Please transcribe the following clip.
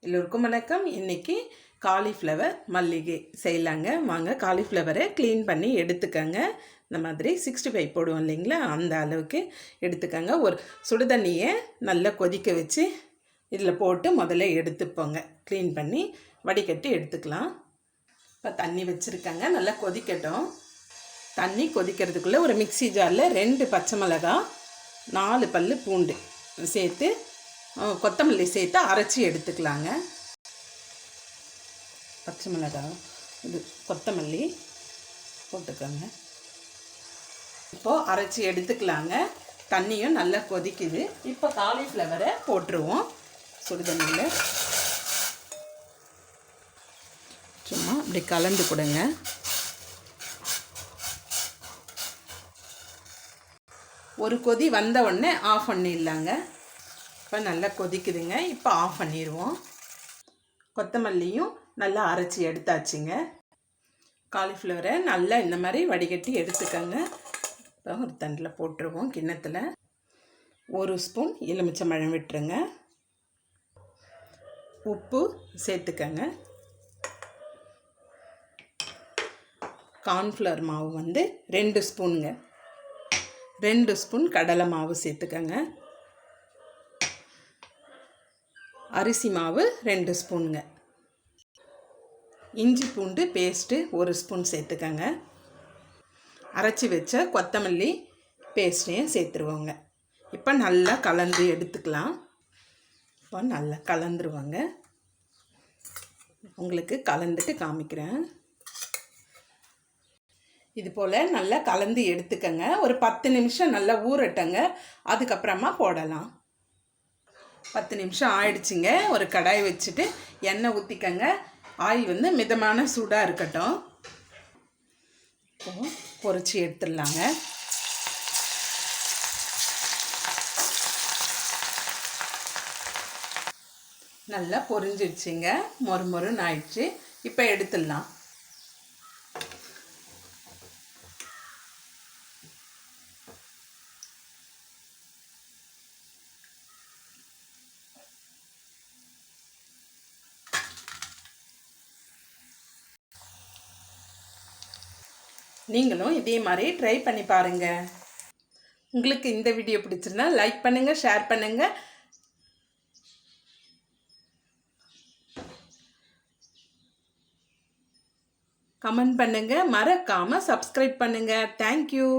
எல்லோருக்கும் வணக்கம். இன்றைக்கி காலிஃப்ளவர் மல்லிகை செய்யலாங்க. வாங்க, காலிஃப்ளவரை க்ளீன் பண்ணி எடுத்துக்கங்க. இந்த மாதிரி 65 போடுவோம் இல்லைங்களா, அந்த அளவுக்கு எடுத்துக்கங்க. ஒரு சுடுதண்ணியை நல்லா கொதிக்க வச்சு இதில் போட்டு முதல்ல எடுத்துப்போங்க. க்ளீன் பண்ணி வடிகட்டி எடுத்துக்கலாம். இப்போ தண்ணி வச்சுருக்கங்க, நல்லா கொதிக்கட்டும். தண்ணி கொதிக்கிறதுக்குள்ளே ஒரு மிக்சி ஜாரில் 2 பச்சை மிளகாய், 4 பல் பூண்டு சேர்த்து கொத்தமல்லி சேர்த்து அரைச்சி எடுத்துக்கலாங்க. பச்சை மிளகாய், இது கொத்தமல்லி போட்டுக்கோங்க. இப்போது அரைச்சி எடுத்துக்கலாங்க. தண்ணியும் நல்லா கொதிக்குது. இப்போ காலிஃப்ளவரை போட்டுருவோம் சுடுதண்ணியில். சும்மா அப்படி கலந்து கொடுங்க. ஒரு கொதி வந்த உடனே ஆஃப் பண்ணிடலாங்க. இப்போ நல்லா கொதிக்குதுங்க. இப்போ ஆஃப் பண்ணிடுவோம். கொத்தமல்லியும் நல்லா அரைச்சி எடுத்தாச்சுங்க. காலிஃப்ளவரை நல்லா இந்த மாதிரி வடிகட்டி எடுத்துக்கோங்க. இப்போ ஒரு தண்டில் போட்டுருவோம். கிண்ணத்தில் 1 ஸ்பூன் எலுமிச்சம்பழம் விட்டுருங்க. உப்பு சேர்த்துக்கங்க. கார்ன்ஃப்ளவர் மாவு 2 ஸ்பூனுங்க. 2 ஸ்பூன் கடலை மாவு சேர்த்துக்கங்க. அரிசி மாவு 2 ஸ்பூனுங்க. இஞ்சி பூண்டு பேஸ்ட்டு 1 ஸ்பூன் சேர்த்துக்கங்க. அரைச்சி வச்ச கொத்தமல்லி பேஸ்ட்டையும் சேர்த்துருவோங்க. இப்போ நல்லா கலந்து எடுத்துக்கலாம். இப்போ நல்லா கலந்துருவாங்க. உங்களுக்கு கலந்துட்டு காமிக்கிறேன். இது போல் நல்லா கலந்து எடுத்துக்கங்க. ஒரு 10 நிமிஷம் நல்லா ஊறட்டங்க. அதுக்கப்புறமா போடலாம். 10 நிமிஷம் ஆயிடுச்சுங்க. ஒரு கடாய் வச்சுட்டு எண்ணெய் ஊற்றிக்கங்க. ஆயில் மிதமான சூடாக இருக்கட்டும். இப்போது பொரிச்சு எடுத்துடலாங்க. நல்லா பொரிஞ்சிடுச்சுங்க. மொறுமொறுன்னு ஆயிடுச்சு. இப்போ எடுத்துடலாம். நீங்களும் இதே மாதிரி ட்ரை பண்ணி பாருங்கள். உங்களுக்கு இந்த வீடியோ பிடிச்சிருந்தா லைக் பண்ணுங்கள், ஷேர் பண்ணுங்கள், கமெண்ட் பண்ணுங்கள், மறக்காமல் சப்ஸ்கிரைப் பண்ணுங்கள். தேங்க்யூ.